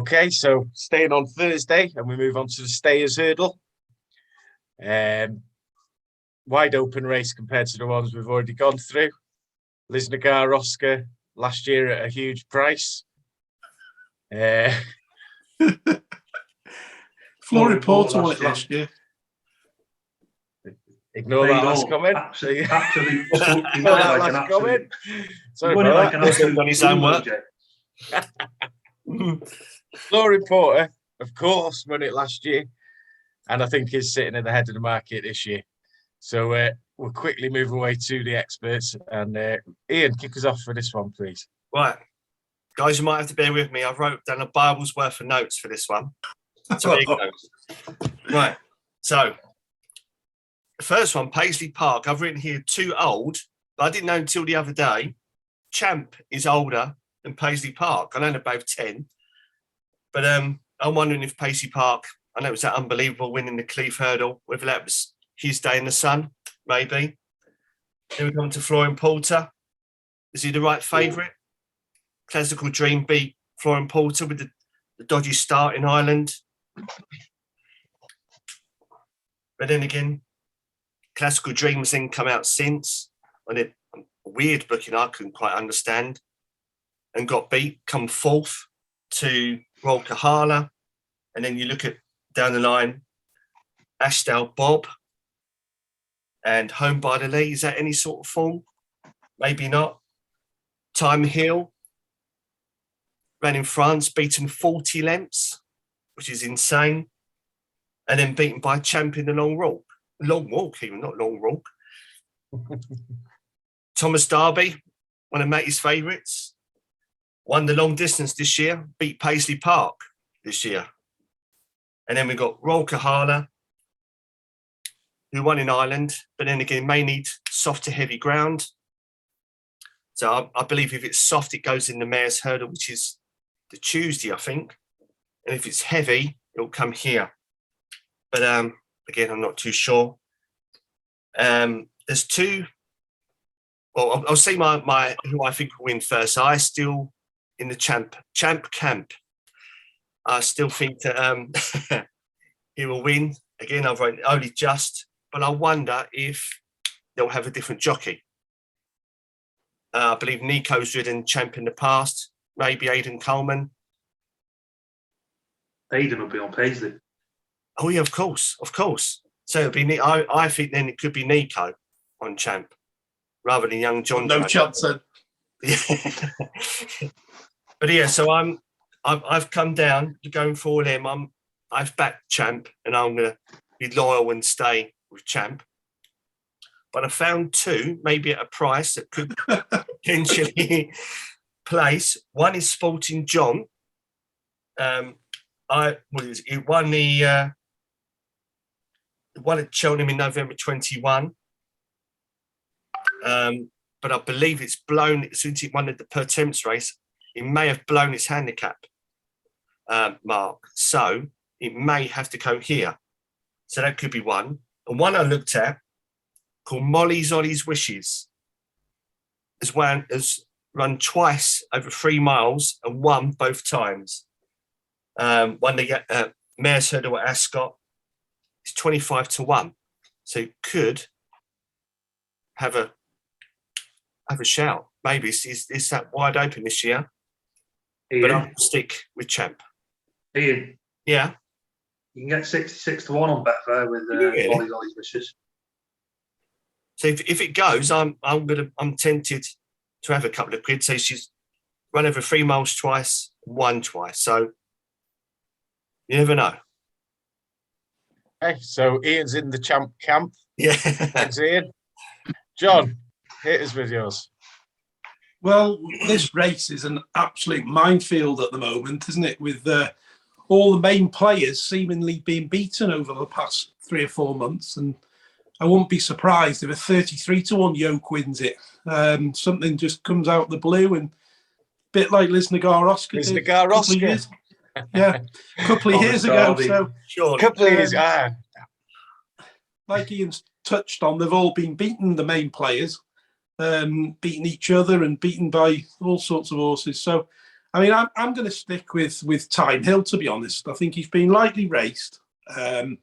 Okay, so staying on Thursday, and we move on to the Stayers Hurdle. Wide open race compared to the ones we've already gone through. Lisnagar Oscar last year at a huge price. Flooring Porter won it last year. Ignore that last comment. Absolutely. Ignore that last comment. Sorry about that. Wasn't done his own work. Flooring Porter, of course, won it last year, and I think is sitting at the head of the market this year. So we'll quickly move away to the experts. And Ian, kick us off for this one, please. Right. Guys, you might have to bear with me. I've wrote down a Bible's worth of notes for this one. So there you go. Right. So the first one, Paisley Park. I've written here too old, but I didn't know until the other day. Champ is older than Paisley Park. I know they're both 10. But I'm wondering if Paisley Park, I know it was that unbelievable win in the Cleef Hurdle, whether that was his day in the sun, maybe. Then we come to Flooring Porter. Is he the right favourite? Classical Dream beat Flooring Porter with the dodgy start in Ireland. But then again, Classical Dream has then come out since, and a weird booking I couldn't quite understand, and got beat, come fourth to Royal Kahala. And then you look at down the line, Ashdale Bob and Home by the Lee. Is that any sort of form? Maybe not. Time Hill ran in France, beaten 40 lengths, which is insane. And then beaten by Champion the Long Walk. Long Walk, even, not Long Walk. Thomas Darby, one of Matty's favourites, won the long distance this year, beat Paisley Park this year. And then we've got Royal Kahala, who won in Ireland, but then again may need soft to heavy ground. So I believe if it's soft, it goes in the Mayor's Hurdle, which is the Tuesday, I think. And if it's heavy, it'll come here. But again, I'm not too sure. There's two. Well, I'll say my who I think will win first. I still in the champ camp. I still think that he will win. Again, I've written only just, but I wonder if they'll have a different jockey. I believe Nico's ridden champ in the past. Maybe Aidan Coleman. Aidan will be on Paisley. Oh yeah, of course. So it'll be. I think then it could be Nico on champ rather than young John. No chance then. But yeah, so I've come down to going for him. I've backed champ, and I'm gonna be loyal and stay with champ. But I found two, maybe at a price that could potentially place. One is Sporting John. He won the won at Cheltenham in November 21. But I believe it's blown since it won the per temps race. It may have blown its handicap mark, so it may have to go here. So that could be one. And one I looked at called Molly's Ollie's Wishes has run twice over 3 miles and won both times. Won the Mayor's Hurdle at Ascot. It's 25-1, so it could have a shout. Maybe it's that wide open this year. Ian, but I'll stick with champ. Ian, yeah, you can get 66-1 on Betfair with Molly's Ollie's Wishes. So if it goes, I'm tempted to have a couple of quid. So she's run over 3 miles twice, won twice. So you never know. Okay, so Ian's in the champ camp. Yeah. Thanks, Ian. John, hit us with yours. Well, this race is an absolute minefield at the moment, isn't it? With all the main players seemingly being beaten over the past 3 or 4 months. And I wouldn't be surprised if a 33-1 yoke wins it. Something just comes out of the blue, and a bit like Lisnagar Oscar. Lisnagar Oscar. Yeah, a couple of years ago. So, sure. Couple of years. Like Ian's touched on, they've all been beaten, the main players, beating each other and beaten by all sorts of horses. So I mean, I'm going to stick with Time Hill, to be honest. I think he's been lightly raced. I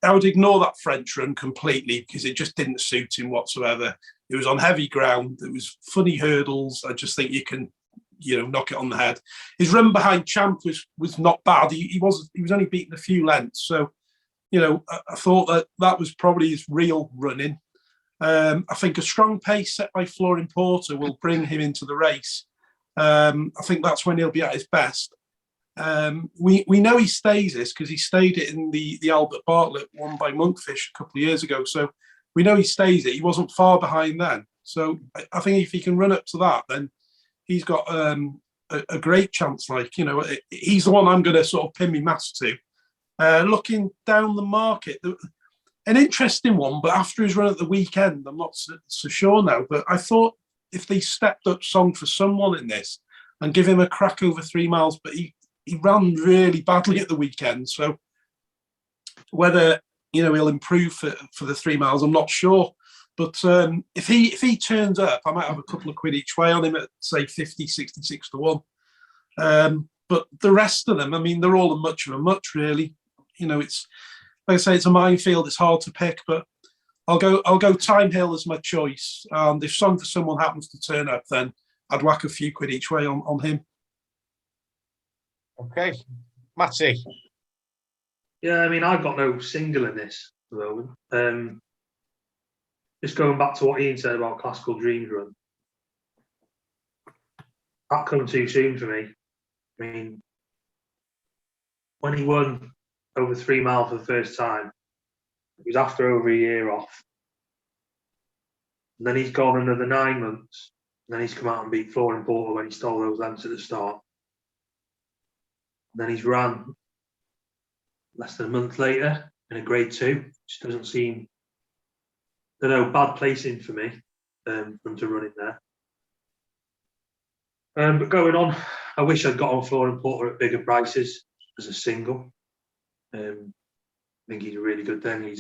would ignore that French run completely because it just didn't suit him whatsoever. It was on heavy ground. There was funny hurdles. I just think you can, knock it on the head. His run behind Champ was not bad. He was only beaten a few lengths. So, I thought that was probably his real running. I think a strong pace set by Flooring Porter will bring him into the race. I think that's when he'll be at his best. We know he stays this because he stayed it in the Albert Bartlett won by Monkfish a couple of years ago. So we know he stays it. He wasn't far behind then. So I think if he can run up to that, then he's got a great chance. He's the one I'm going to sort of pin my mask to. Looking down the market, an interesting one, but after his run at the weekend, I'm not so sure now. But I thought if they stepped up Song for Someone in this and give him a crack over 3 miles, but he ran really badly at the weekend. So whether he'll improve for the 3 miles, I'm not sure. But if he turns up, I might have a couple of quid each way on him at say 50, 66 to 1. But the rest of them, I mean, they're all a much of a much, really. It's like I say, it's a minefield. It's hard to pick, but I'll go Time Hill as my choice. And if Song for Someone happens to turn up, then I'd whack a few quid each way on him. Okay, Matty. Yeah, I mean, I've got no single in this at the moment. Just going back to what Ian said about Classical Dreams run, that come too soon for me. I mean, when he won over 3 miles for the first time, it was after over a year off. And then he's gone another 9 months. And then he's come out and beat Flooring Porter when he stole those lengths at the start. And then he's ran less than a month later in a grade 2. Just doesn't seem, bad placing for me for him to run in there. But going on, I wish I'd got on Flooring Porter at bigger prices as a single. I think he's a really good thing. I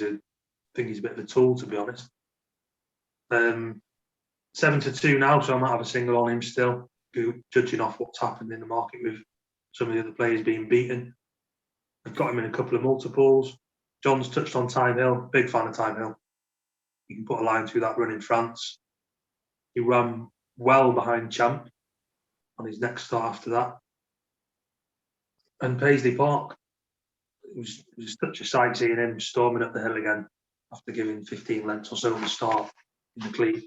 think he's a bit of a tool, to be honest. 7-2 now, so I might have a single on him still, judging off what's happened in the market with some of the other players being beaten. I've got him in a couple of multiples. John's touched on Time Hill. Big fan of Time Hill. You can put a line through that run in France. He ran well behind Champ on his next start after that. And Paisley Park, it was such a sight seeing him storming up the hill again after giving 15 lengths or so at the start in the cleat.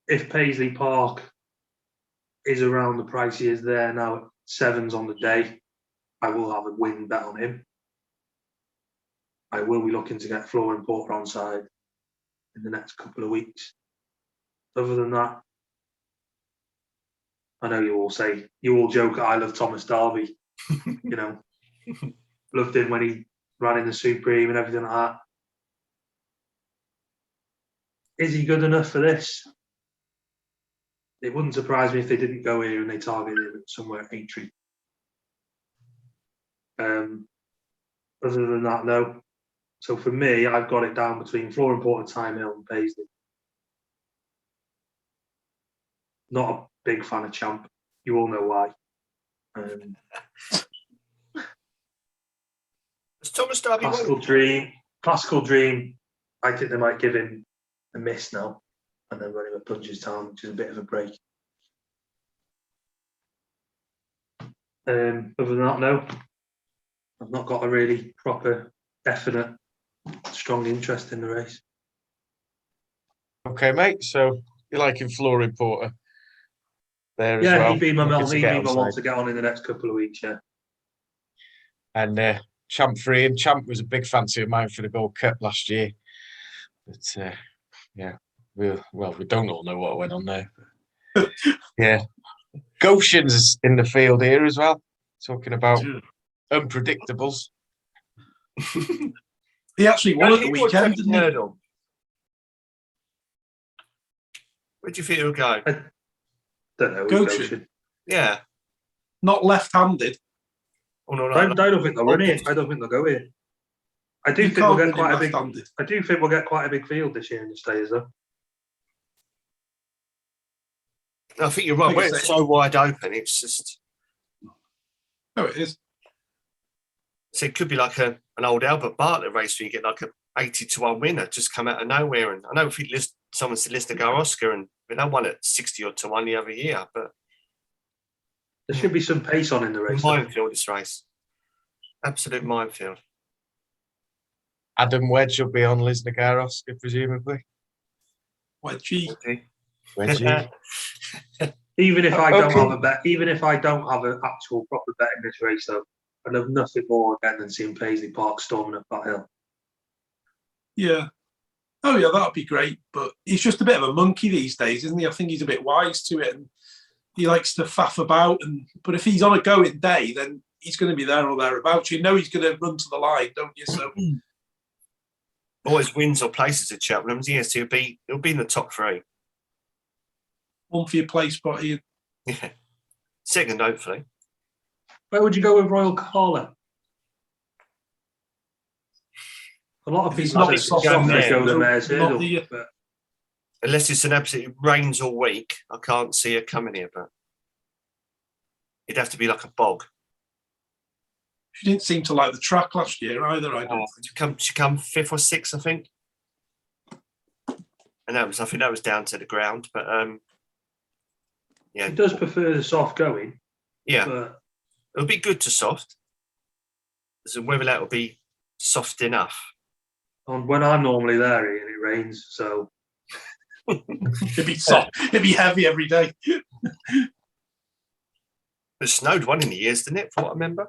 If Paisley Park is around the price he is there now at 7s on the day, I will have a win bet on him. I will be looking to get Flooring Porter on side in the next couple of weeks. Other than that, I know you all joke, I love Thomas Darby. Loved him when he ran in the Supreme and everything like that. Is he good enough for this? It wouldn't surprise me if they didn't go here and they targeted him somewhere at Aintree. Other than that, no. So for me, I've got it down between Flooring Porter, Time Hill and Paisley. Not a big fan of Champ. You all know why. Thomas Darby Classical Dream, I think they might give him a miss now and then run him at Punchestown, which is a bit of a break. Other than that, no. I've not got a really proper, definite, strong interest in the race. Okay, mate. So you're liking Flooring Porter there as well? Yeah, he'd be my one to get on in the next couple of weeks, yeah. And Champ free, and Champ was a big fancy of mine for the Gold Cup last year. But we don't all know what went on there. Yeah. Goshen's in the field here as well, talking about unpredictables. He actually won at the weekend, didn't he? Where do you think he'll go? I don't know. Goshen. Yeah. Not left-handed. Oh, no, I don't think they'll run here. I don't think they'll go here. I do think we'll get quite a big. I do think we'll get quite a big field this year in the Stays, though. I think you're right. Like I When it's say- so wide open, it's just. Oh, it is. So it could be like an old Albert Bartlett race where you get like a 80-1 winner just come out of nowhere. And I know if you someone said Lister Oscar and they won at 60-1 the other year, but There should be some pace on in the race. minefield this race. Absolute minefield. Adam Wedge will be on Liz Oscar, presumably. Wedgie. Wedgie. Even if I don't Okay. have a bet, even if I don't have an actual proper bet in this race, though, I'd have nothing more again than seeing Paisley Park storming up that hill. Yeah. Oh, yeah, that'd be great. But he's just a bit of a monkey these days, isn't he? I think he's a bit wise to it, and he likes to faff about. But if he's on a going day, then he's going to be there or thereabouts. You know he's going to run to the line, don't you? So Always wins or places at Cheltenham. Yes, he'll be in the top 3. one for your play spot, Ian. Yeah. Second, hopefully. Where would you go with Royal Carla? A lot of If it's people not say soft soft on they there, go with the no, Mare's not Hurdle, the- but Unless it's an absolute rains all week, I can't see her coming here, but it'd have to be like a bog. She didn't seem to like the track last year either, I don't think. She come 5th or 6th, I think. And I think that was down to the ground, but yeah, he does prefer the soft going. yeah, But it'll be good to soft. So whether that will be soft enough. when I'm normally there, Ian, it rains, so It'd be soft. It'd be heavy every day. It snowed one in the years, didn't it? For what I remember.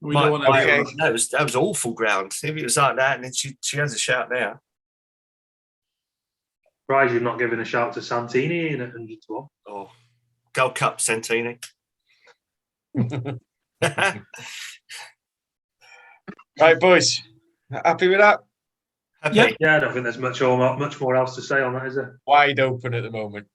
We don't want to. okay. That was awful ground. If it was like that, and then she has a shout there. surprised you've not given a shout to Santini in 100-1. Oh, Gold Cup, Santini. Right, boys. Happy with that? Happy. Yeah. Yeah, I don't think there's much more else to say on that, is there? Wide open at the moment.